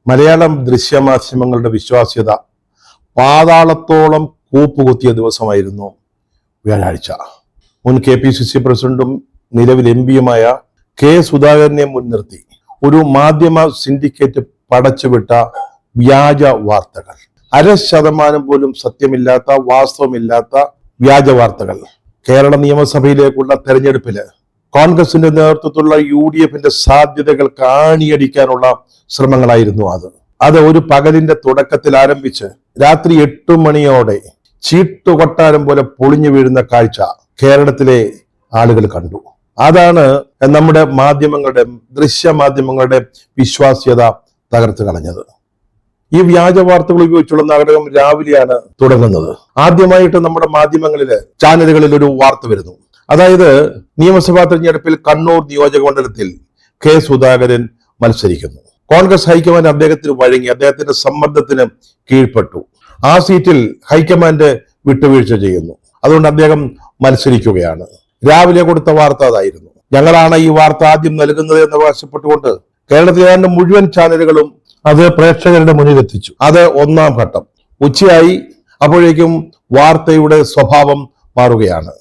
മലയാളം ദൃശ്യമാധ്യമങ്ങളുടെ വിശ്വാസ്യത പാതാളത്തോളം കൂപ്പുകുത്തിയ ദിവസമായിരുന്നു വ്യാഴാഴ്ച. മുൻ KPCC പ്രസിഡന്റും നിലവിൽ MP-യുമായ കെ സുധാകരനെ മുൻനിർത്തി ഒരു മാധ്യമ സിൻഡിക്കേറ്റ് പടച്ചുവിട്ട വ്യാജ വാർത്തകൾ, 0.5% പോലും സത്യമില്ലാത്ത, വാസ്തവമില്ലാത്ത വ്യാജ വാർത്തകൾ. കേരള നിയമസഭയിലേക്കുള്ള തെരഞ്ഞെടുപ്പില് കോൺഗ്രസിന്റെ നേതൃത്വത്തിലുള്ള UDF-ന്റെ സാധ്യതകൾ കാണിയടിക്കാനുള്ള ശ്രമങ്ങളായിരുന്നു അത് ഒരു പകലിന്റെ തുടക്കത്തിൽ ആരംഭിച്ച് രാത്രി 8 മണിയോടെ ചീട്ടുകൊട്ടാരം പോലെ പൊളിഞ്ഞു വീഴുന്ന കാഴ്ച കേരളത്തിലെ ആളുകൾ കണ്ടു. അതാണ് നമ്മുടെ ദൃശ്യമാധ്യമങ്ങളുടെ വിശ്വാസ്യത തകർത്ത് കളഞ്ഞത്. ഈ വ്യാജ വാർത്തകൾ ഉപയോഗിച്ചുള്ള നാടകം രാവിലെയാണ് തുടങ്ങുന്നത്. ആദ്യമായിട്ട് നമ്മുടെ മാധ്യമങ്ങളില്, ചാനലുകളിൽ ഒരു വാർത്ത വരുന്നു. അതായത് നിയമസഭാ തെരഞ്ഞെടുപ്പിൽ കണ്ണൂർ നിയോജക മണ്ഡലത്തിൽ കെ സുധാകരൻ മത്സരിക്കുന്നു. കോൺഗ്രസ് ഹൈക്കമാൻഡ് അദ്ദേഹത്തിന് വഴങ്ങി, അദ്ദേഹത്തിന്റെ സമ്മർദ്ദത്തിന് കീഴ്പ്പെട്ടു. ആ സീറ്റിൽ ഹൈക്കമാൻഡ് വിട്ടുവീഴ്ച ചെയ്യുന്നു. അതുകൊണ്ട് അദ്ദേഹം മത്സരിക്കുകയാണ്. രാവിലെ കൊടുത്ത വാർത്ത അതായിരുന്നു. ഞങ്ങളാണ് ഈ വാർത്ത ആദ്യം നൽകുന്നത് എന്ന് അവകാശപ്പെട്ടുകൊണ്ട് കേരളത്തിലെ മുഴുവൻ ചാനലുകളും അത് പ്രേക്ഷകരുടെ മുന്നിലെത്തിച്ചു. അത് 1-ാം ഘട്ടം. ഉച്ചയായി, അപ്പോഴേക്കും വാർത്തയുടെ സ്വഭാവം മാറുകയാണ്.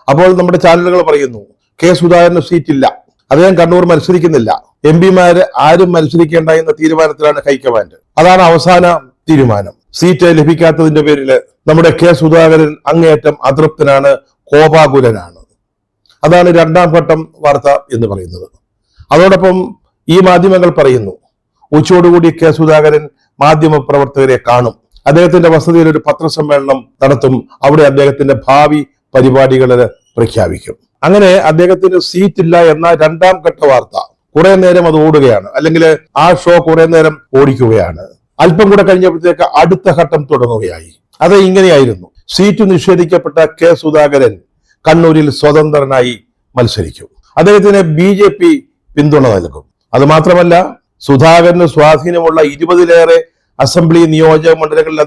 അപ്പോൾ നമ്മുടെ ചാനലുകൾ പറയുന്നു, കെ സുധാകരന് സീറ്റില്ല, അദ്ദേഹം കണ്ണൂർ മത്സരിക്കുന്നില്ല, MP-മാര് ആരും മത്സരിക്കേണ്ട എന്ന തീരുമാനത്തിലാണ് ഹൈക്കമാൻഡ്. അതാണ് അവസാന തീരുമാനം. സീറ്റ് ലഭിക്കാത്തതിന്റെ പേരിൽ നമ്മുടെ കെ സുധാകരൻ അങ്ങേയറ്റം അതൃപ്തനാണ്, കോപാകുലനാണ്. അതാണ് 2-ാം ഘട്ടം വാർത്ത എന്ന് പറയുന്നത്. അതോടൊപ്പം ഈ മാധ്യമങ്ങൾ പറയുന്നു, ഉച്ചയോടുകൂടി കെ സുധാകരൻ മാധ്യമപ്രവർത്തകരെ കാണും, അദ്ദേഹത്തിന്റെ വസതിയിൽ ഒരു പത്രസമ്മേളനം നടത്തും, അവിടെ അദ്ദേഹത്തിന്റെ ഭാവി പരിപാടികൾ പ്രഖ്യാപിക്കും. അങ്ങനെ അദ്ദേഹത്തിന് സീറ്റില്ല എന്ന 2-ാം ഘട്ട വാർത്ത കുറെ നേരം അത് ഓടുകയാണ്, അല്ലെങ്കിൽ ആ ഷോ കുറെ നേരം ഓടിക്കുകയാണ്. അല്പം കൂടെ കഴിഞ്ഞപ്പോഴത്തേക്ക് അടുത്ത ഘട്ടം തുടങ്ങുകയായി. അത് ഇങ്ങനെയായിരുന്നു: സീറ്റ് നിഷേധിക്കപ്പെട്ട കെ സുധാകരൻ കണ്ണൂരിൽ സ്വതന്ത്രനായി മത്സരിക്കും, അദ്ദേഹത്തിന് BJP പിന്തുണ നൽകും. അത് മാത്രമല്ല, സുധാകരന് സ്വാധീനമുള്ള 20-ലേറെ അസംബ്ലി നിയോജക മണ്ഡലങ്ങളിൽ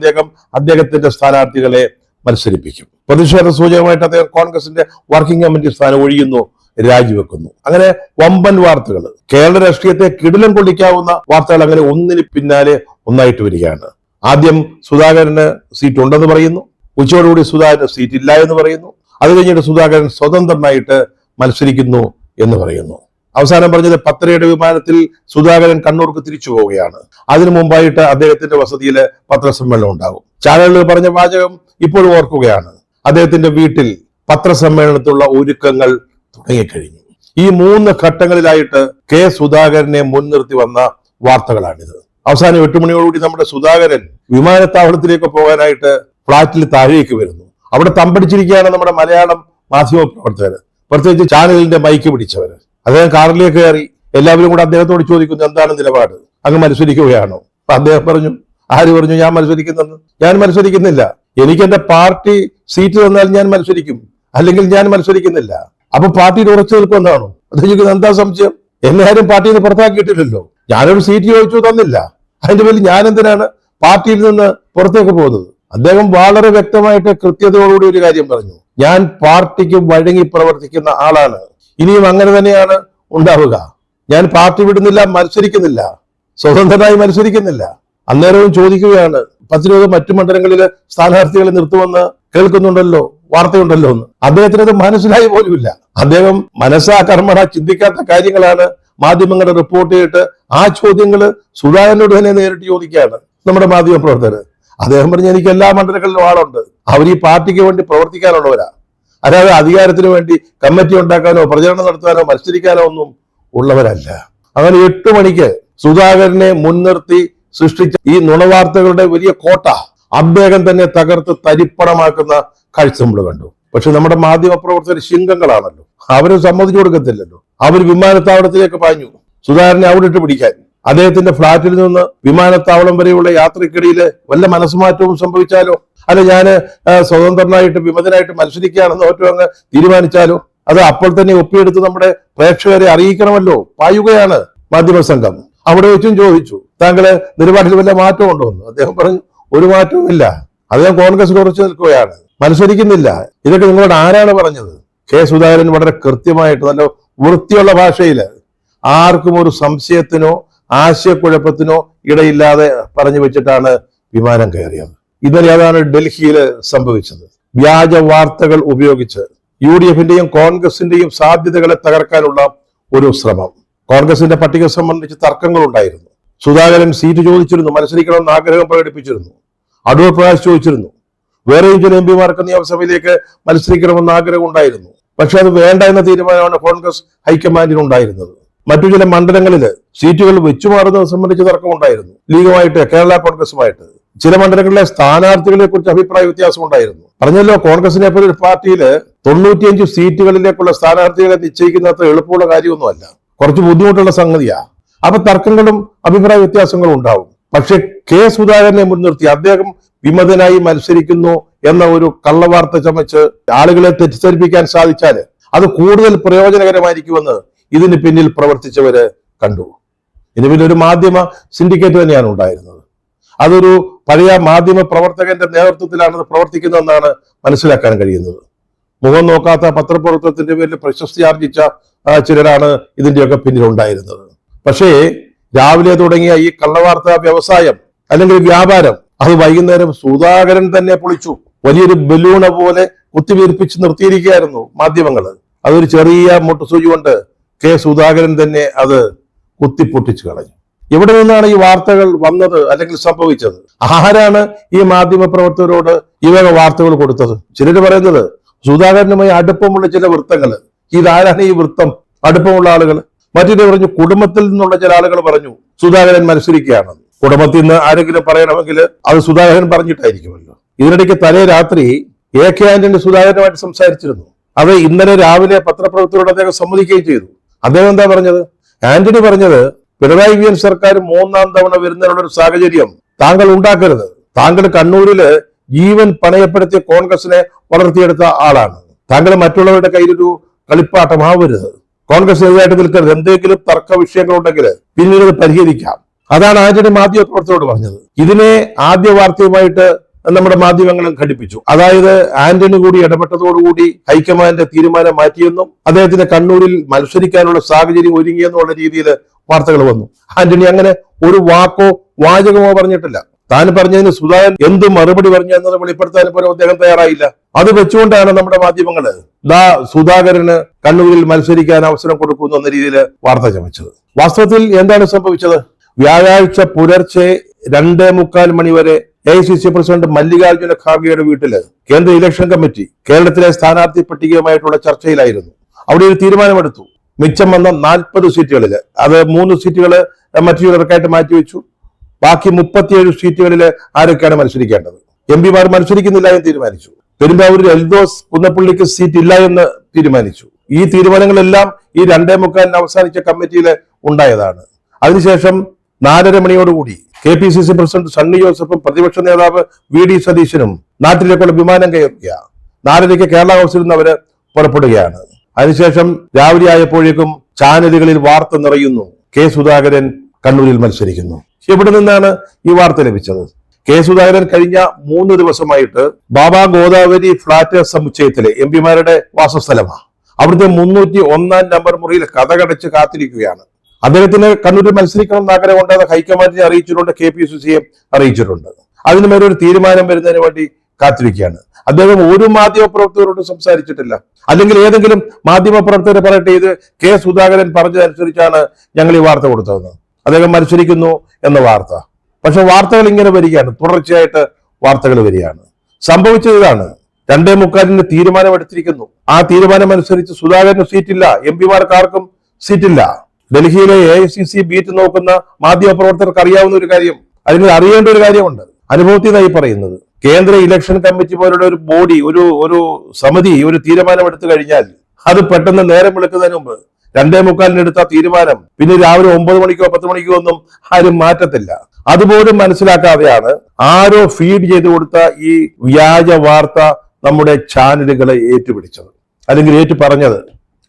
അദ്ദേഹത്തിന്റെ സ്ഥാനാർത്ഥികളെ മത്സരിപ്പിക്കും. പ്രതിഷേധ സൂചകമായിട്ട് അദ്ദേഹം കോൺഗ്രസിന്റെ വർക്കിംഗ് കമ്മിറ്റി സ്ഥാനം ഒഴിയുന്നു, രാജിവെക്കുന്നു. അങ്ങനെ വമ്പൻ വാർത്തകൾ, കേരള രാഷ്ട്രീയത്തെ കിടിലം കൊള്ളിക്കാവുന്ന വാർത്തകൾ അങ്ങനെ ഒന്നിന് പിന്നാലെ ഒന്നായിട്ട് വരികയാണ്. ആദ്യം സുധാകരന് സീറ്റ് ഉണ്ടെന്ന് പറയുന്നു, ഉച്ചയോടുകൂടി സുധാകരന് സീറ്റ് ഇല്ല എന്ന് പറയുന്നു, അത് കഴിഞ്ഞിട്ട് സുധാകരൻ സ്വതന്ത്രനായിട്ട് മത്സരിക്കുന്നു എന്ന് പറയുന്നു. അവസാനം പറഞ്ഞത് പത്രയുടെ വിമാനത്തിൽ സുധാകരൻ കണ്ണൂർക്ക് തിരിച്ചു പോവുകയാണ്. അതിനു മുമ്പായിട്ട് അദ്ദേഹത്തിന്റെ വസതിയിൽ പത്രസമ്മേളനം ഉണ്ടാകും. ചാനലുകൾ പറഞ്ഞ വാചകം ഇപ്പോഴും ഓർക്കുകയാണ്: അദ്ദേഹത്തിന്റെ വീട്ടിൽ പത്രസമ്മേളനത്തിലുള്ള ഒരുക്കങ്ങൾ തുടങ്ങിക്കഴിഞ്ഞു. ഈ 3 ഘട്ടങ്ങളിലായിട്ട് കെ സുധാകരനെ മുൻനിർത്തി വന്ന വാർത്തകളാണിത്. അവസാനം 8 മണിയോടുകൂടി നമ്മുടെ സുധാകരൻ വിമാനത്താവളത്തിലേക്ക് പോകാനായിട്ട് ഫ്ളാറ്റിൽ താഴേക്ക് വരുന്നു. അവിടെ തമ്പടിച്ചിരിക്കുകയാണ് നമ്മുടെ മലയാളം മാധ്യമ പ്രവർത്തകർ, പ്രത്യേകിച്ച് ചാനലിന്റെ മൈക്ക് പിടിച്ചവര്. അദ്ദേഹം കാറിലേക്ക് കയറി, എല്ലാവരും കൂടെ അദ്ദേഹത്തോട് ചോദിക്കുന്നു, എന്താണ് നിലപാട്, അങ്ങ് മത്സരിക്കുകയാണോ? അദ്ദേഹം പറഞ്ഞു, ആര് പറഞ്ഞു ഞാൻ മത്സരിക്കുന്നെന്ന്? ഞാൻ മത്സരിക്കുന്നില്ല, എനിക്ക് എന്റെ പാർട്ടി സീറ്റ് തന്നാൽ ഞാൻ മത്സരിക്കും, അല്ലെങ്കിൽ ഞാൻ മത്സരിക്കുന്നില്ല. അപ്പൊ പാർട്ടിയിൽ ഉറച്ചു നിൽക്കുമെന്നാണോ? അദ്ദേഹം എന്താ സംശയം? എന്നെ ആരും പാർട്ടിയിൽ നിന്ന് പുറത്താക്കിയിട്ടില്ലല്ലോ, ഞാനൊരു സീറ്റ് ചോദിച്ചു തന്നില്ല, അതിന്റെ പേരിൽ ഞാൻ എന്തിനാണ് പാർട്ടിയിൽ നിന്ന് പുറത്തേക്ക് പോകുന്നത്? അദ്ദേഹം വളരെ വ്യക്തമായിട്ട് കൃത്യതയോടുകൂടി ഒരു കാര്യം പറഞ്ഞു: ഞാൻ പാർട്ടിക്ക് വഴങ്ങി പ്രവർത്തിക്കുന്ന ആളാണ്, ഇനിയും അങ്ങനെ തന്നെയാണ് ഉണ്ടാവുക. ഞാൻ പാർട്ടി വിടുന്നില്ല, മത്സരിക്കുന്നില്ല, സ്വതന്ത്രനായി മത്സരിക്കുന്നില്ല. അന്നേരവും ചോദിക്കുകയാണ്, 10-20 മറ്റു മണ്ഡലങ്ങളിലെ സ്ഥാനാർത്ഥികളെ നിർത്തുമെന്ന് കേൾക്കുന്നുണ്ടല്ലോ, വാർത്തയുണ്ടല്ലോ എന്ന്. അദ്ദേഹത്തിന് അത് മനസ്സിലായി പോലുമില്ല. അദ്ദേഹം മനസ്സാ കർമ്മണ ചിന്തിക്കാത്ത കാര്യങ്ങളാണ് മാധ്യമങ്ങൾ റിപ്പോർട്ട് ചെയ്തിട്ട് ആ ചോദ്യങ്ങൾ സുധാകരനോട് തന്നെ നേരിട്ട് ചോദിക്കുകയാണ് നമ്മുടെ മാധ്യമ പ്രവർത്തകർ. അദ്ദേഹം പറഞ്ഞ, എനിക്ക് എല്ലാ മണ്ഡലങ്ങളിലും ആളുണ്ട്, അവർ ഈ പാർട്ടിക്ക് വേണ്ടി പ്രവർത്തിക്കാനുള്ളവരാ, അല്ലാതെ അധികാരത്തിന് വേണ്ടി കമ്മിറ്റി ഉണ്ടാക്കാനോ പ്രചരണം നടത്താനോ മത്സരിക്കാനോ ഒന്നും ഉള്ളവരല്ല. അങ്ങനെ 8 മണിക്ക് സുധാകരനെ മുൻനിർത്തി സൃഷ്ടിച്ച ഈ നുണവാർത്തകളുടെ വലിയ കോട്ട അദ്ദേഹം തന്നെ തകർത്ത് തരിപ്പണമാക്കുന്ന കാഴ്ച നമ്മൾ കണ്ടു. പക്ഷെ നമ്മുടെ മാധ്യമ പ്രവർത്തകർ ശിങ്കങ്ങളാണല്ലോ, അവര് സമ്മതിച്ചു കൊടുക്കത്തില്ലല്ലോ. അവർ വിമാനത്താവളത്തിലേക്ക് പാഞ്ഞു സുധാകരനെ അവിടെ ഇട്ട് പിടിക്കാൻ. അദ്ദേഹത്തിന്റെ ഫ്ളാറ്റിൽ നിന്ന് വിമാനത്താവളം വരെയുള്ള യാത്രക്കിടയിൽ വല്ല മനസ്സുമാറ്റവും സംഭവിച്ചാലോ, അല്ല ഞാൻ സ്വതന്ത്രനായിട്ട് വിമതനായിട്ട് മത്സരിക്കുകയാണെന്ന് ഏറ്റവും അങ്ങ് തീരുമാനിച്ചാലോ, അത് അപ്പോൾ തന്നെ ഒപ്പിയെടുത്ത് നമ്മുടെ പ്രേക്ഷകരെ അറിയിക്കണമല്ലോ. പായുകയാണ് മാധ്യമ സംഘം. അവിടെ വെച്ചും ചോദിച്ചു, താങ്കള് നിലപാടിൽ വല്ല മാറ്റം ഉണ്ടോ എന്ന്. അദ്ദേഹം പറഞ്ഞു, ഒരു മാറ്റവും ഇല്ല, അദ്ദേഹം കോൺഗ്രസിൽ ഉറച്ചു നിൽക്കുകയാണ്, മത്സരിക്കുന്നില്ല. ഇതൊക്കെ നിങ്ങളോട് ആരാണ് പറഞ്ഞത്? കെ സുധാകരൻ വളരെ കൃത്യമായിട്ട് നല്ല വൃത്തിയുള്ള ഭാഷയിൽ ആർക്കും ഒരു സംശയത്തിനോ ആശയക്കുഴപ്പത്തിനോ ഇടയില്ലാതെ പറഞ്ഞു വെച്ചിട്ടാണ് വിമാനം കയറിയത്. ഇന്നലെ അതാണ് ഡൽഹിയിൽ സംഭവിച്ചത്. വ്യാജ വാർത്തകൾ ഉപയോഗിച്ച് UDFന്റെയും കോൺഗ്രസിന്റെയും സാധ്യതകളെ തകർക്കാനുള്ള ഒരു ശ്രമം. കോൺഗ്രസിന്റെ പട്ടിക സംബന്ധിച്ച് തർക്കങ്ങൾ ഉണ്ടായിരുന്നു. സുധാകരൻ സീറ്റ് ചോദിച്ചിരുന്നു, മത്സരിക്കണമെന്ന് ആഗ്രഹം പ്രകടിപ്പിച്ചിരുന്നു. അടൂർ പ്രകാശ് ചോദിച്ചിരുന്നു. വേറെയും ചില MPമാർക്ക് നിയമസഭയിലേക്ക് മത്സരിക്കണമെന്ന് ആഗ്രഹം ഉണ്ടായിരുന്നു. പക്ഷെ അത് വേണ്ട എന്ന തീരുമാനമാണ് കോൺഗ്രസ് ഹൈക്കമാൻഡിനുണ്ടായിരുന്നത്. മറ്റു ചില മണ്ഡലങ്ങളിൽ സീറ്റുകൾ വെച്ചുമാറുന്നത് സംബന്ധിച്ച് തർക്കമുണ്ടായിരുന്നു. ലീഗുമായിട്ട്, കേരള കോൺഗ്രസുമായിട്ട്. ചില മണ്ഡലങ്ങളിലെ സ്ഥാനാർത്ഥികളെ കുറിച്ച് അഭിപ്രായ വ്യത്യാസം ഉണ്ടായിരുന്നു. പറഞ്ഞല്ലോ, കോൺഗ്രസിനെ പോലെ ഒരു പാർട്ടിയിൽ 95 സീറ്റുകളിലേക്കുള്ള സ്ഥാനാർത്ഥികളെ നിശ്ചയിക്കുന്ന അത്ര എളുപ്പമുള്ള കാര്യമൊന്നുമല്ല. കുറച്ച് ബുദ്ധിമുട്ടുള്ള സംഗതിയാ. അപ്പൊ തർക്കങ്ങളും അഭിപ്രായ വ്യത്യാസങ്ങളും ഉണ്ടാവും. പക്ഷെ കെ സുധാകരനെ മുൻനിർത്തി അദ്ദേഹം വിമതനായി മത്സരിക്കുന്നു എന്ന ഒരു കള്ളവാർത്ത ചമച്ച് ആളുകളെ തെറ്റിദ്ധരിപ്പിക്കാൻ സാധിച്ചാൽ അത് കൂടുതൽ പ്രയോജനകരമായിരിക്കുമെന്ന് ഇതിന് പിന്നിൽ പ്രവർത്തിച്ചവര് കണ്ടു. ഇതിന് പിന്നെ ഒരു മാധ്യമ സിൻഡിക്കേറ്റ് തന്നെയാണ് ഉണ്ടായിരുന്നത്. അതൊരു പഴയ മാധ്യമ പ്രവർത്തകന്റെ നേതൃത്വത്തിലാണ് പ്രവർത്തിക്കുന്നതെന്നാണ് മനസ്സിലാക്കാൻ കഴിയുന്നത്. മുഖം നോക്കാത്ത പത്രപ്രവർത്തനത്തിന്റെ പേരിൽ പ്രശസ്തി ആർജിച്ച ചിലരാണ് ഇതിന്റെയൊക്കെ പിന്നിലുണ്ടായിരുന്നത്. പക്ഷേ രാവിലെ തുടങ്ങിയ ഈ കള്ളവാർത്താ വ്യവസായം അല്ലെങ്കിൽ വ്യാപാരം അത് വൈകുന്നേരം സുധാകരൻ തന്നെ പൊളിച്ചു. വലിയൊരു ബലൂണ പോലെ കുത്തിവീർപ്പിച്ച് നിർത്തിയിരിക്കുകയായിരുന്നു മാധ്യമങ്ങൾ. അതൊരു ചെറിയ മുട്ടുസൂചി കൊണ്ട് കെ സുധാകരൻ തന്നെ അത് കുത്തിപ്പൊട്ടിച്ചു കളഞ്ഞു. എവിടെ നിന്നാണ് ഈ വാർത്തകൾ വന്നത് അല്ലെങ്കിൽ സംഭവിച്ചത്? ആരാണ് ഈ മാധ്യമ പ്രവർത്തകരോട് ഈ വക വാർത്തകൾ കൊടുത്തത്? ചിലര് പറയുന്നത് സുധാകരനുമായി അടുപ്പമുള്ള ചില വൃത്തങ്ങൾ. ഇതാരാണ് ഈ വൃത്തം? അടുപ്പമുള്ള ആളുകൾ. മറ്റൊരു പറഞ്ഞു കുടുംബത്തിൽ നിന്നുള്ള ചില ആളുകൾ പറഞ്ഞു സുധാകരൻ മത്സരിക്കുകയാണെന്ന്. കുടുംബത്തിൽ നിന്ന് ആരെങ്കിലും പറയണമെങ്കിൽ അത് സുധാകരൻ പറഞ്ഞിട്ടായിരിക്കുമല്ലോ. ഇതിനിടയ്ക്ക് തലേ രാത്രി AK ആന്റണി സുധാകരനുമായിട്ട് സംസാരിച്ചിരുന്നു. അത് ഇന്നലെ രാവിലെ പത്രപ്രവർത്തകരോട് അദ്ദേഹം സമ്മതിക്കുകയും ചെയ്തു. അദ്ദേഹം എന്താ പറഞ്ഞത്? ആന്റണി പറഞ്ഞത് പിണറായി വിജയൻ സർക്കാർ 3ാം തവണ വരുന്നതിനുള്ള ഒരു സാഹചര്യം താങ്കൾ ഉണ്ടാക്കരുത്. താങ്കൾ കണ്ണൂരില് ജീവൻ പണയപ്പെടുത്തിയ കോൺഗ്രസിനെ വളർത്തിയെടുത്ത ആളാണ്. താങ്കൾ മറ്റുള്ളവരുടെ കയ്യിലൊരു കളിപ്പാട്ടമാവരുത്. കോൺഗ്രസ് എതിരായിട്ട് നിൽക്കരുത്. എന്തെങ്കിലും തർക്ക വിഷയങ്ങളുണ്ടെങ്കിൽ പിന്നീട് അത് പരിഹരിക്കാം. അതാണ് ആന്റണി മാധ്യമ പ്രവർത്തകരോട് പറഞ്ഞത്. ഇതിനെ ആദ്യ വാർത്തയുമായിട്ട് നമ്മുടെ മാധ്യമങ്ങളും ഘടിപ്പിച്ചു. അതായത് ആന്റണി കൂടി ഇടപെട്ടതോടുകൂടി ഹൈക്കമാൻഡ് തീരുമാനം മാറ്റിയെന്നും അദ്ദേഹത്തിന് കണ്ണൂരിൽ മത്സരിക്കാനുള്ള സാഹചര്യം ഒരുങ്ങിയെന്നുള്ള രീതിയിൽ വാർത്തകൾ വന്നു. ആന്റണി അങ്ങനെ ഒരു വാക്കോ വാചകമോ പറഞ്ഞിട്ടില്ല. താൻ പറഞ്ഞതിന് സുധാകരൻ എന്ത് മറുപടി പറഞ്ഞു എന്നത് വെളിപ്പെടുത്താൻ പോലും അദ്ദേഹം തയ്യാറായില്ല. അത് വെച്ചുകൊണ്ടാണ് നമ്മുടെ മാധ്യമങ്ങള് സുധാകരന് കണ്ണൂരിൽ മത്സരിക്കാൻ അവസരം കൊടുക്കുന്നു എന്ന രീതിയിൽ വാർത്ത ചമച്ചത്. വാസ്തവത്തിൽ എന്താണ് സംഭവിച്ചത്? വ്യാഴാഴ്ച പുലർച്ചെ 2:45 മണി വരെ AICC പ്രസിഡന്റ് മല്ലികാർജുന ഖാർഗെയുടെ വീട്ടില് കേന്ദ്ര ഇലക്ഷൻ കമ്മിറ്റി കേരളത്തിലെ സ്ഥാനാർത്ഥി പട്ടികയുമായിട്ടുള്ള ചർച്ചയിലായിരുന്നു. അവിടെ ഒരു തീരുമാനമെടുത്തു. മിച്ചം വന്ന 40 സീറ്റുകളില് അത് 3 സീറ്റുകള് മറ്റു ചിലർക്കായിട്ട് മാറ്റിവെച്ചു. ബാക്കി 37 സീറ്റുകളിൽ ആരൊക്കെയാണ് മത്സരിക്കേണ്ടത്? MPമാർ മത്സരിക്കുന്നില്ല എന്ന് തീരുമാനിച്ചു. പെരുമ്പാവൂരിൽ എൽദോസ് കുന്നപ്പള്ളിക്ക് സീറ്റ് ഇല്ല എന്ന് തീരുമാനിച്ചു. ഈ തീരുമാനങ്ങളെല്ലാം ഈ 2:45 അവസാനിച്ച കമ്മിറ്റിയിൽ ഉണ്ടായതാണ്. അതിനുശേഷം 4:30 മണിയോടുകൂടി KPCC പ്രസിഡന്റ് സണ്ണി ജോസഫും പ്രതിപക്ഷ നേതാവ് VD സതീശനും നാട്ടിലേക്കുള്ള വിമാനം കയറുക. 4:30 കേരള ഹൗസിൽ നിന്ന് അവര് പുറപ്പെടുകയാണ്. അതിനുശേഷം രാവിലെ ആയപ്പോഴേക്കും ചാനലുകളിൽ വാർത്ത നിറയുന്നു. കെ സുധാകരൻ കണ്ണൂരിൽ മത്സരിക്കുന്നു. എവിടെ നിന്നാണ് ഈ വാർത്ത ലഭിച്ചത്? കെ സുധാകരൻ കഴിഞ്ഞ 3 ദിവസമായിട്ട് ബാബ ഗോദാവരി ഫ്ളാറ്റ് സമുച്ചയത്തിലെ MPമാരുടെ വാസസ്ഥലമാണ്. അവിടുത്തെ 301 നമ്പർ മുറിയിൽ കഥകടച്ച് കാത്തിരിക്കുകയാണ്. അദ്ദേഹത്തിന് കണ്ണൂരിൽ മത്സരിക്കണം എന്ന് ആഗ്രഹമുണ്ട്. അത് ഹൈക്കമാൻഡിനെ അറിയിച്ചിട്ടുണ്ട്, KPCCയെ അറിയിച്ചിട്ടുണ്ട്. അതിനുമേലൊരു തീരുമാനം വരുന്നതിന് വേണ്ടി കാത്തിരിക്കുകയാണ്. അദ്ദേഹം ഒരു മാധ്യമ പ്രവർത്തകരോട് സംസാരിച്ചിട്ടില്ല. അല്ലെങ്കിൽ ഏതെങ്കിലും മാധ്യമ പ്രവർത്തകരെ പറയട്ടെ ഇത് കെ സുധാകരൻ പറഞ്ഞതനുസരിച്ചാണ് ഞങ്ങൾ ഈ വാർത്ത കൊടുത്തതെന്ന്. അദ്ദേഹം മത്സരിക്കുന്നു എന്ന വാർത്ത. പക്ഷെ വാർത്തകൾ ഇങ്ങനെ വരികയാണ്, തുടർച്ചയായിട്ട് വാർത്തകൾ വരികയാണ്. സംഭവിച്ചത് ഇതാണ്. 2:45 തീരുമാനം എടുത്തിരിക്കുന്നു. ആ തീരുമാനം അനുസരിച്ച് സുധാകരന് സീറ്റില്ല, MPമാർക്ക് ആർക്കും സീറ്റില്ല. ഡൽഹിയിലെ AICC ബീറ്റ് നോക്കുന്ന മാധ്യമ പ്രവർത്തകർക്ക് അറിയാവുന്ന ഒരു കാര്യം, അല്ലെങ്കിൽ അറിയേണ്ട ഒരു കാര്യമുണ്ട്. അനുഭവത്തിനായി പറയുന്നത്, കേന്ദ്ര ഇലക്ഷൻ കമ്മിറ്റി പോലുള്ള ഒരു ബോഡി, ഒരു സമിതി ഒരു തീരുമാനം എടുത്തു കഴിഞ്ഞാൽ അത് പെട്ടെന്ന് നേരം വിളിക്കുന്നതിന് മുമ്പ് 2:45 എടുത്ത തീരുമാനം പിന്നെ രാവിലെ 9 മണിക്കോ 10 മണിക്കോ ഒന്നും ആരും മാറ്റത്തില്ല. അതുപോലും മനസ്സിലാക്കാതെയാണ് ആരോ ഫീഡ് ചെയ്തു കൊടുത്ത ഈ വ്യാജ വാർത്ത നമ്മുടെ ചാനലുകളെ ഏറ്റുപിടിച്ചത്, അല്ലെങ്കിൽ ഏറ്റു പറഞ്ഞത്.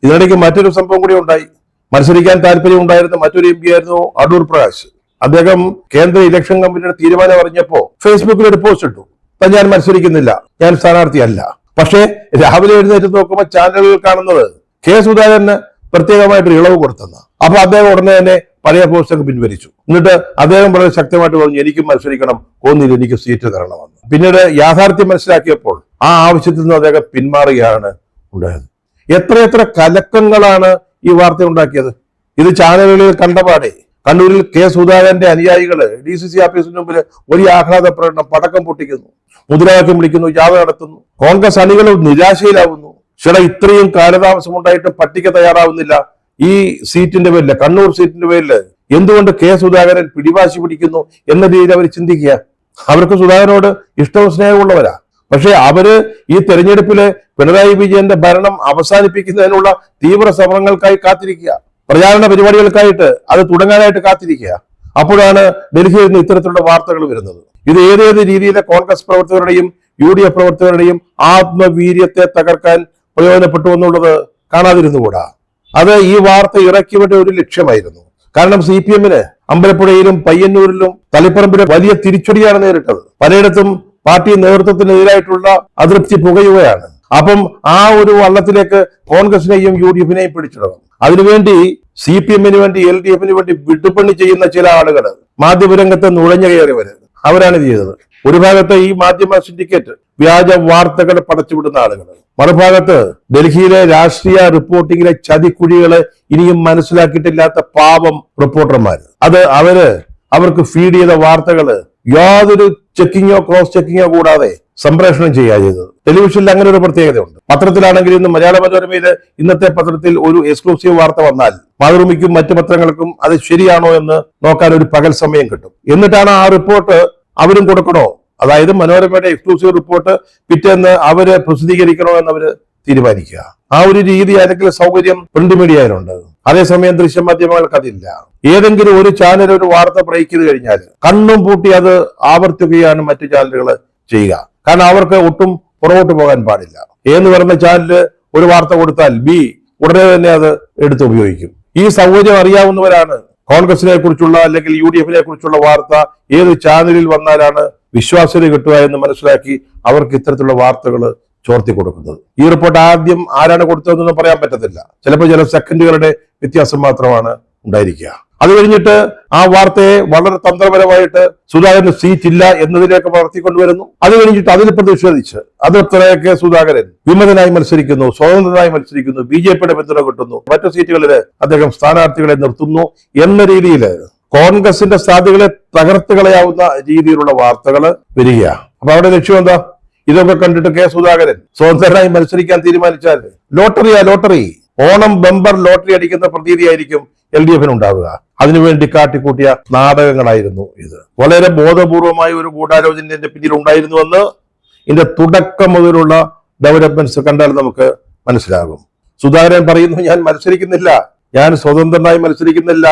ഇതിനിടയ്ക്ക് മറ്റൊരു സംഭവം കൂടി ഉണ്ടായി. മത്സരിക്കാൻ താല്പര്യം ഉണ്ടായിരുന്ന മറ്റൊരു MP ആയിരുന്നു അടൂർ പ്രകാശ്. അദ്ദേഹം കേന്ദ്ര ഇലക്ഷൻ കമ്മിറ്റിയുടെ തീരുമാനം അറിഞ്ഞപ്പോ ഫേസ്ബുക്കിൽ ഒരു പോസ്റ്റ് ഇട്ടു, ഞാൻ മത്സരിക്കുന്നില്ല, ഞാൻ സ്ഥാനാർത്ഥിയല്ല. പക്ഷേ രാവിലെ എഴുന്നേറ്റ് നോക്കുമ്പോൾ ചാനലുകൾ കാണുന്നത് കെ സുധാകരന് പ്രത്യേകമായിട്ട് ഇളവ് കൊടുത്തെന്ന്. അപ്പൊ അദ്ദേഹം ഉടനെ തന്നെ പഴയ പോസ്റ്റൊക്കെ പിൻവലിച്ചു. എന്നിട്ട് അദ്ദേഹം വളരെ ശക്തമായിട്ട് പറഞ്ഞു, എനിക്കും മത്സരിക്കണം, കോന്നിയിൽ എനിക്ക് സീറ്റ് തരണമെന്ന്. പിന്നീട് യാഥാർത്ഥ്യം മനസ്സിലാക്കിയപ്പോൾ ആ ആവശ്യത്തിൽ നിന്ന് അദ്ദേഹം പിന്മാറുകയാണ് ഉണ്ടായത്. എത്രയെത്ര കലക്കങ്ങളാണ് ഈ വാർത്ത ഉണ്ടാക്കിയത്. ഇത് ചാനലുകളിൽ കണ്ടപാടെ കണ്ണൂരിൽ കെ സുധാകരന്റെ അനുയായികള് DCC ഓഫീസിന് മുമ്പിൽ വലിയ ആഹ്ലാദ പ്രകടനം, പടക്കം പൊട്ടിക്കുന്നു, മുദ്രാവാക്യം വിളിക്കുന്നു, ജാഥ നടത്തുന്നു. കോൺഗ്രസ് അണികൾ നിരാശയിലാവുന്നു. ഇത്രയും കാലതാമസം ഉണ്ടായിട്ട് പട്ടിക തയ്യാറാവുന്നില്ല. ഈ സീറ്റിന്റെ പേരില്, കണ്ണൂർ സീറ്റിന്റെ പേരില് എന്തുകൊണ്ട് കെ സുധാകരൻ പിടിവാശി പിടിക്കുന്നു എന്ന രീതിയിൽ അവർ ചിന്തിക്കുക. അവർക്ക് സുധാകരനോട് ഇഷ്ടവും സ്നേഹമുള്ളവരാ. പക്ഷെ അവര് ഈ തെരഞ്ഞെടുപ്പില് പിണറായി വിജയന്റെ ഭരണം അവസാനിപ്പിക്കുന്നതിനുള്ള തീവ്ര ശ്രമങ്ങൾക്കായി കാത്തിരിക്കുക, പ്രചാരണ പരിപാടികൾക്കായിട്ട് അത് തുടങ്ങാനായിട്ട് കാത്തിരിക്കുക. അപ്പോഴാണ് ഡൽഹിയിൽ നിന്ന് ഇത്തരത്തിലുള്ള വാർത്തകൾ വരുന്നത്. ഇത് ഏതേത് രീതിയിലെ കോൺഗ്രസ് പ്രവർത്തകരുടെയും UDF പ്രവർത്തകരുടെയും ആത്മവീര്യത്തെ തകർക്കാൻ പ്രയോജനപ്പെട്ടു എന്നുള്ളത് കാണാതിരുന്നുകൂടാ. അത് ഈ വാർത്ത ഇറക്കിയവരുടെ ഒരു ലക്ഷ്യമായിരുന്നു. കാരണം CPM-ന് അമ്പലപ്പുഴയിലും പയ്യന്നൂരിലും തളിപ്പറമ്പിലും വലിയ തിരിച്ചടിയാണ് നേരിട്ടത്. പലയിടത്തും പാർട്ടി നേതൃത്വത്തിനെതിരായിട്ടുള്ള അതൃപ്തി പുകയുകയാണ്. അപ്പം ആ ഒരു വള്ളത്തിലേക്ക് കോൺഗ്രസിനെയും UDF-നെയും പിടിച്ചിടണം. അതിനുവേണ്ടി CPM-ന് വേണ്ടി LDF-ന് വേണ്ടി വിട്ടുപണി ചെയ്യുന്ന ചില ആളുകൾ, മാധ്യമരംഗത്ത് നുഴഞ്ഞു കയറിയവര്, അവരാണ് ചെയ്തത്. ഒരു ഭാഗത്ത് ഈ മാധ്യമ സിൻഡിക്കേറ്റ് വ്യാജ വാർത്തകൾ പടച്ചുവിടുന്ന ആളുകൾ, മറുഭാഗത്ത് ഡൽഹിയിലെ രാഷ്ട്രീയ റിപ്പോർട്ടിങ്ങിലെ ചതിക്കുഴികള് ഇനിയും മനസ്സിലാക്കിയിട്ടില്ലാത്ത പാവം റിപ്പോർട്ടർമാർ. അത് അവർക്ക് ഫീഡ് ചെയ്ത വാർത്തകള് യാതൊരു ചെക്കിങ്ങോ ക്രോസ് ചെക്കിങ്ങോ കൂടാതെ സംപ്രേഷണം ചെയ്യുക ചെയ്തത്. ടെലിവിഷനിൽ അങ്ങനെ ഒരു പ്രത്യേകതയുണ്ട്. പത്രത്തിലാണെങ്കിൽ ഇന്ന് മലയാള മനോരമയില് ഇന്നത്തെ പത്രത്തിൽ ഒരു എക്സ്ക്ലൂസീവ് വാർത്ത വന്നാൽ മാതൃഭൂമിക്കും മറ്റു പത്രങ്ങൾക്കും അത് ശരിയാണോ എന്ന് നോക്കാൻ ഒരു പകൽ സമയം കിട്ടും. എന്നിട്ടാണ് ആ റിപ്പോർട്ട് അവരും കൊടുക്കണോ, അതായത് മനോരമയുടെ എക്സ്ക്ലൂസീവ് റിപ്പോർട്ട് പിറ്റേന്ന് അവര് പ്രസിദ്ധീകരിക്കണോ എന്നവര് തീരുമാനിക്കുക. ആ ഒരു രീതി അല്ലെങ്കിൽ സൗകര്യം പ്രിന്റ് മീഡിയയിലുണ്ട്. അതേസമയം ദൃശ്യമാധ്യമങ്ങൾക്ക് അതില്ല. ഏതെങ്കിലും ഒരു ചാനൽ ഒരു വാർത്ത ബ്രേക്ക് ചെയ്ത് കഴിഞ്ഞാൽ കണ്ണും പൂട്ടി അത് ആവർത്തിക്കുകയാണ് മറ്റു ചാനലുകൾ ചെയ്യുക. കാരണം അവർക്ക് ഒട്ടും പുറകോട്ട് പോകാൻ പാടില്ല. എന്ന് പറഞ്ഞ ചാനല് ഒരു വാർത്ത കൊടുത്താൽ B ഉടനെ തന്നെ അത് എടുത്ത് ഉപയോഗിക്കും. ഈ സൗകര്യം അറിയാവുന്നവരാണ് കോൺഗ്രസിനെ കുറിച്ചുള്ള അല്ലെങ്കിൽ UDF-നെ കുറിച്ചുള്ള വാർത്ത ഏത് ചാനലിൽ വന്നാലാണ് വിശ്വാസ്യത കിട്ടുക എന്ന് മനസ്സിലാക്കി അവർക്ക് ഇത്തരത്തിലുള്ള വാർത്തകൾ ചോർത്തി കൊടുക്കുന്നത്. ഈ റിപ്പോർട്ട് ആദ്യം ആരാണ് കൊടുത്തതെന്നൊന്നും പറയാൻ പറ്റത്തില്ല. ചിലപ്പോൾ ചില സെക്കൻഡുകളുടെ വ്യത്യാസം മാത്രമാണ് ഉണ്ടായിരിക്കുക. അത് കഴിഞ്ഞിട്ട് ആ വാർത്തയെ വളരെ തന്ത്രപരമായിട്ട് സുധാകരന് സീറ്റ് ഇല്ല എന്നതിലേക്ക് വളർത്തിക്കൊണ്ടുവരുന്നു. അത് കഴിഞ്ഞിട്ട് അതിൽ പ്രതിഷേധിച്ച് അതൃപ്തനായ സുധാകരൻ വിമതനായി മത്സരിക്കുന്നു, സ്വതന്ത്രനായി മത്സരിക്കുന്നു, BJP-യുടെ പിന്തുണ കിട്ടുന്നു, മറ്റു സീറ്റുകളിൽ അദ്ദേഹം സ്ഥാനാർത്ഥികളെ നിർത്തുന്നു എന്ന രീതിയിൽ കോൺഗ്രസിന്റെ സാധ്യതകളെ തകർത്ത് കളയാവുന്ന രീതിയിലുള്ള വാർത്തകൾ വരിക. അപ്പൊ അവിടെ ലക്ഷ്യം എന്താ? ഇതൊക്കെ കണ്ടിട്ട് കെ സുധാകരൻ സ്വതന്ത്രനായി മത്സരിക്കാൻ തീരുമാനിച്ചാൽ ലോട്ടറി ഓണം ബമ്പർ ലോട്ടറി അടിക്കുന്ന പ്രതീതിയായിരിക്കും LDF-ന് ഉണ്ടാവുക. അതിനുവേണ്ടി കാട്ടിക്കൂട്ടിയ നാടകങ്ങളായിരുന്നു ഇത്. വളരെ ബോധപൂർവമായ ഒരു ഗൂഢാലോചന എന്റെ പിന്നിൽ ഉണ്ടായിരുന്നുവെന്ന് ഇതിന്റെ തുടക്കം മുതലുള്ള ഡെവലപ്മെന്റ്സ് കണ്ടാൽ നമുക്ക് മനസ്സിലാകും. സുധാകരൻ പറയുന്നു, ഞാൻ മത്സരിക്കുന്നില്ല, ഞാൻ സ്വതന്ത്രനായി മത്സരിക്കുന്നില്ല,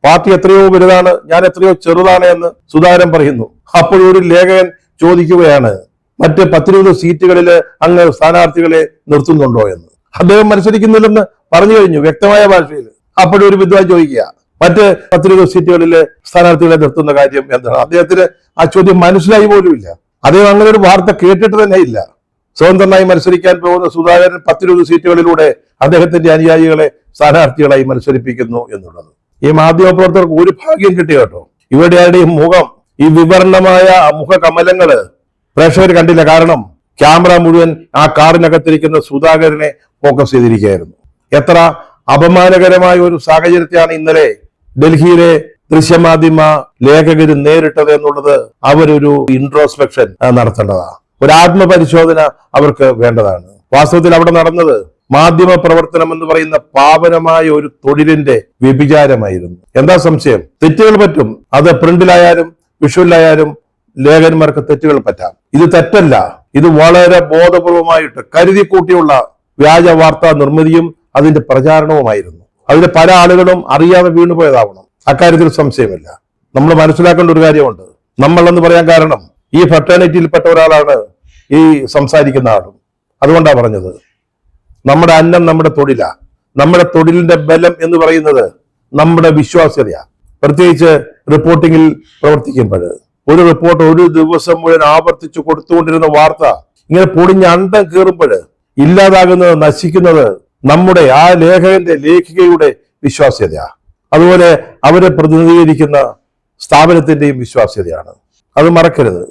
പാർട്ടി എത്രയോ വലുതാണ്, ഞാൻ എത്രയോ ചെറുതാണ് എന്ന് സുധാകരൻ പറയുന്നു. അപ്പോഴൊരു ലേഖകൻ ചോദിക്കുകയാണ്, മറ്റ് 10-20 സീറ്റുകളിൽ അങ്ങ് സ്ഥാനാർത്ഥികളെ നിർത്തുന്നുണ്ടോ എന്ന്. അദ്ദേഹം മത്സരിക്കുന്നില്ലെന്ന് പറഞ്ഞു കഴിഞ്ഞു വ്യക്തമായ ഭാഷയിൽ. അപ്പോഴൊരു വിദ്വാൻ ചോദിക്കുക, മറ്റ് 10-20 സീറ്റുകളിൽ സ്ഥാനാർത്ഥികളെ നിർത്തുന്ന കാര്യം എന്താണ്? അദ്ദേഹത്തിന് ആ ചോദ്യം മനസ്സിലായി പോലുമില്ല. അദ്ദേഹം അങ്ങനെ ഒരു വാർത്ത കേട്ടിട്ട് തന്നെ ഇല്ല. സ്വതന്ത്രനായി മത്സരിക്കാൻ പോകുന്ന സുധാകരൻ 10-20 സീറ്റുകളിലൂടെ അദ്ദേഹത്തിന്റെ അനുയായികളെ സ്ഥാനാർത്ഥികളായി മത്സരിപ്പിക്കുന്നു എന്നുള്ളത്. ഈ മാധ്യമപ്രവർത്തകർക്ക് ഒരു ഭാഗ്യം കിട്ടി കേട്ടോ. ഇവരുടെ ആരുടെയും മുഖം, ഈ വിവരണമായ മുഖകമലങ്ങള് പ്രേക്ഷകർ കണ്ടില്ല. കാരണം ക്യാമറ മുഴുവൻ ആ കാറിനകത്തിരിക്കുന്ന സുധാകരനെ ഫോക്കസ് ചെയ്തിരിക്കുകയായിരുന്നു. എത്ര അപമാനകരമായ ഒരു സാഹചര്യത്തെയാണ് ഇന്നലെ ഡൽഹിയിലെ ദൃശ്യമാധ്യമ ലേഖകർ നേരിട്ടത് എന്നുള്ളത് അവരൊരു ഇൻട്രോസ്പെക്ഷൻ നടത്തേണ്ടതാണ്. ഒരു ആത്മപരിശോധന അവർക്ക് വേണ്ടതാണ്. വാസ്തവത്തിൽ അവിടെ നടന്നത് മാധ്യമ പ്രവർത്തനം എന്ന് പറയുന്ന പാവനമായ ഒരു തൊഴിലിന്റെ വ്യഭിചാരമായിരുന്നു. എന്താ സംശയം? തെറ്റുകൾ പറ്റും. അത് പ്രിന്റിലായാലും വിഷ്വലിലായാലും ലേഖകന്മാർക്ക് തെറ്റുകൾ പറ്റാം. ഇത് തെറ്റല്ല. ഇത് വളരെ ബോധപൂർവമായിട്ട് കരുതി കൂട്ടിയുള്ള വ്യാജ വാർത്താ നിർമ്മിതിയും അതിന്റെ പ്രചാരണവുമായിരുന്നു. അതിന് പല ആളുകളും അറിയാതെ വീണുപോയതാവണം. അക്കാര്യത്തിൽ സംശയമില്ല. നമ്മൾ മനസ്സിലാക്കേണ്ട ഒരു കാര്യമുണ്ട്. നമ്മൾ എന്ന് പറയാൻ കാരണം ഈ ഫ്രട്ടേണിറ്റിയിൽപ്പെട്ട ഒരാളാണ് ഈ സംസാരിക്കുന്ന ആളും. അതുകൊണ്ടാണ് പറഞ്ഞത്, നമ്മുടെ അന്നം നമ്മുടെ തൊഴിലാ. നമ്മുടെ തൊഴിലിന്റെ ബലം എന്ന് പറയുന്നത് നമ്മുടെ വിശ്വാസ്യതയാ. പ്രത്യേകിച്ച് റിപ്പോർട്ടിങ്ങിൽ പ്രവർത്തിക്കുമ്പോൾ ഒരു റിപ്പോർട്ട് ഒരു ദിവസം മുഴുവൻ ആവർത്തിച്ചു കൊടുത്തുകൊണ്ടിരുന്ന വാർത്ത ഇങ്ങനെ പൊടിഞ്ഞ് അണ്ടം കീറുമ്പോൾ ഇല്ലാതാകുന്നത്, നശിക്കുന്നത് നമ്മുടെ ആ ലേഖകന്റെ ലേഖികയുടെ വിശ്വാസ്യതയാ. അതുപോലെ അവരെ പ്രതിനിധീകരിക്കുന്ന സ്ഥാപനത്തിന്റെയും വിശ്വാസ്യതയാണ്. അത് മറക്കരുത്.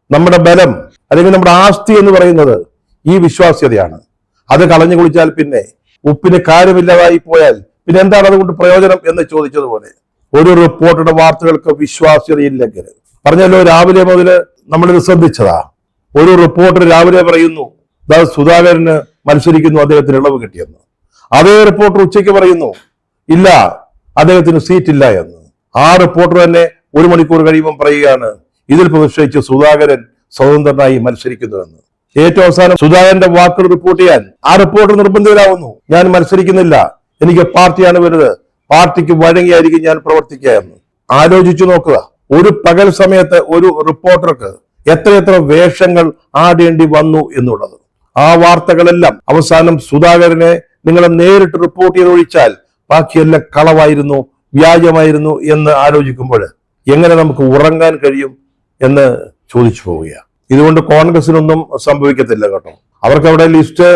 നമ്മുടെ ബലം അല്ലെങ്കിൽ നമ്മുടെ ആസ്തി എന്ന് പറയുന്നത് ഈ വിശ്വാസ്യതയാണ്. അത് കളഞ്ഞു കുളിച്ചാൽ പിന്നെ ഉപ്പിന് കാര്യമില്ലാതായി പോയാൽ പിന്നെ എന്താണ് അതുകൊണ്ട് പ്രയോജനം എന്ന് ചോദിച്ചതുപോലെ ഒരു റിപ്പോർട്ടറുടെ വാർത്തകൾക്ക് വിശ്വാസ്യതയില്ലെങ്കിൽ, പറഞ്ഞല്ലോ രാവിലെ മുതൽ നമ്മളിത് ശ്രദ്ധിച്ചതാ. ഒരു റിപ്പോർട്ടർ രാവിലെ പറയുന്നു സുധാകരന് മത്സരിക്കുന്നു, അദ്ദേഹത്തിന് ഇളവ് കിട്ടിയെന്ന്. അതേ റിപ്പോർട്ടർ ഉച്ചയ്ക്ക് പറയുന്നു ഇല്ല, അദ്ദേഹത്തിന് സീറ്റില്ല എന്ന്. ആ റിപ്പോർട്ടർ തന്നെ 1 മണിക്കൂർ കഴിയുമ്പോൾ പറയുകയാണ് ഇതിൽ പ്രതിഷേധിച്ച് സുധാകരൻ സ്വതന്ത്രനായി മത്സരിക്കുന്നുവെന്ന്. ഏറ്റവും അവസാനം സുധാകരന്റെ വാക്കുകൾ റിപ്പോർട്ട് ചെയ്യാൻ ആ റിപ്പോർട്ടർ നിർബന്ധിതരാകുന്നു. ഞാൻ മത്സരിക്കുന്നില്ല, എനിക്ക് പാർട്ടിയാണ് വലുത്, പാർട്ടിക്ക് വഴങ്ങിയായിരിക്കും ഞാൻ പ്രവർത്തിക്കുക എന്ന്. ആലോചിച്ചു നോക്കുക, ഒരു പകൽ സമയത്ത് ഒരു റിപ്പോർട്ടർക്ക് എത്രയെത്ര വേഷങ്ങൾ ആടേണ്ടി വന്നു എന്നുള്ളത്. ആ വാർത്തകളെല്ലാം അവസാനം സുധാകരനെ നിങ്ങളെ നേരിട്ട് റിപ്പോർട്ട് ചെയ്തൊഴിച്ചാൽ ബാക്കിയെല്ലാം കളവായിരുന്നു, വ്യാജമായിരുന്നു എന്ന് ആലോചിക്കുമ്പോൾ എങ്ങനെ നമുക്ക് ഉറങ്ങാൻ കഴിയും എന്ന് ചോദിച്ചു പോവുകയാണ്. ഇതുകൊണ്ട് കോൺഗ്രസിനൊന്നും സംഭവിക്കത്തില്ല കേട്ടോ. അവർക്ക് അവിടെ ലിസ്റ്റ്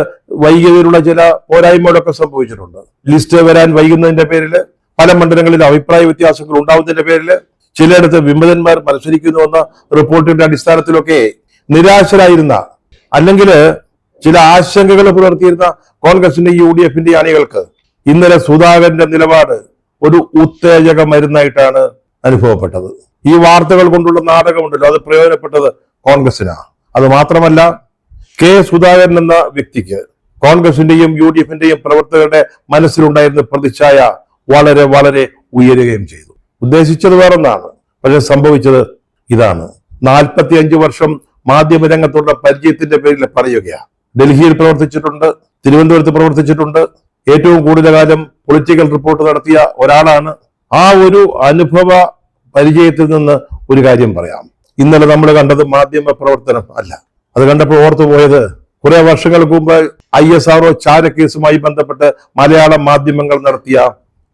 വൈകിയതിലുള്ള ചില പോരായ്മകളൊക്കെ സംഭവിച്ചിട്ടുണ്ട്. ലിസ്റ്റ് വരാൻ വൈകുന്നതിന്റെ പേരിൽ പല മണ്ഡലങ്ങളിൽ അഭിപ്രായ വ്യത്യാസങ്ങൾ ഉണ്ടാവുന്നതിന്റെ പേരിൽ ചിലയിടത്ത് വിമതന്മാർ മത്സരിക്കുന്നുവെന്ന റിപ്പോർട്ടിന്റെ അടിസ്ഥാനത്തിലൊക്കെ നിരാശരായിരുന്ന അല്ലെങ്കിൽ ചില ആശങ്കകൾ പുലർത്തിയിരുന്ന കോൺഗ്രസിന്റെ UDF-ന്റെ അണികൾക്ക് ഇന്നലെ സുധാകരന്റെ നിലപാട് ഒരു ഉത്തേജക മരുന്നായിട്ടാണ് അനുഭവപ്പെട്ടത്. ഈ വാർത്തകൾ കൊണ്ടുള്ള നാടകമുണ്ടല്ലോ, അത് പ്രയോജനപ്പെട്ടത് കോൺഗ്രസിനാണ്. അത് മാത്രമല്ല, കെ സുധാകരൻ എന്ന വ്യക്തിക്ക് കോൺഗ്രസിന്റെയും UDF-ന്റെയും പ്രവർത്തകരുടെ മനസ്സിലുണ്ടായിരുന്ന പ്രതിച്ഛായ വളരെ വളരെ ഉയരുകയും ചെയ്തു. ഉദ്ദേശിച്ചത് വേറൊന്നാണ്, പക്ഷെ സംഭവിച്ചത് ഇതാണ്. 45 വർഷം മാധ്യമരംഗത്തുള്ള പരിചയത്തിന്റെ പേരിൽ പറയുകയാണ്. ഡൽഹിയിൽ പ്രവർത്തിച്ചിട്ടുണ്ട്, തിരുവനന്തപുരത്ത് പ്രവർത്തിച്ചിട്ടുണ്ട്, ഏറ്റവും കൂടുതൽ കാലം പൊളിറ്റിക്കൽ റിപ്പോർട്ട് നടത്തിയ ഒരാളാണ്. ആ ഒരു അനുഭവ പരിചയത്തിൽ നിന്ന് ഒരു കാര്യം പറയാം. ഇന്നലെ നമ്മൾ കണ്ടത് മാധ്യമ പ്രവർത്തനം അല്ല. അത് കണ്ടപ്പോൾ ഓർത്തുപോയത് കുറെ വർഷങ്ങൾക്ക് മുമ്പ് ISRO ചാരക്കേസുമായി ബന്ധപ്പെട്ട് മലയാള മാധ്യമങ്ങൾ നടത്തിയ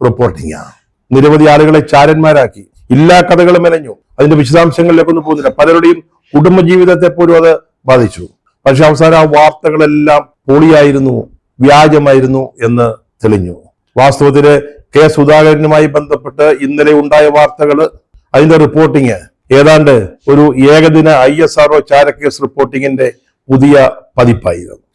റിപ്പോർട്ടിംഗാണ്. നിരവധി ആളുകളെ ചാരന്മാരാക്കി, എല്ലാ കഥകളും മെനഞ്ഞു. അതിന്റെ വിശദാംശങ്ങളിലേക്കൊന്നും പോകുന്നില്ല. പലരുടെയും കുടുംബജീവിതത്തെ പോലും അത് ബാധിച്ചു. പക്ഷെ അവസാനം ആ വാർത്തകളെല്ലാം പൊളിയായിരുന്നു, വ്യാജമായിരുന്നു എന്ന് തെളിഞ്ഞു. വാസ്തവത്തില് കെ സുധാകരനുമായി ബന്ധപ്പെട്ട് ഇന്നലെ ഉണ്ടായ വാർത്തകൾ, അതിന്റെ റിപ്പോർട്ടിങ് ഏതാണ്ട് ഒരു ഏകദിന ISRO ചാരക്കേസ് റിപ്പോർട്ടിങ്ങിന്റെ പുതിയ പതിപ്പായിരുന്നു.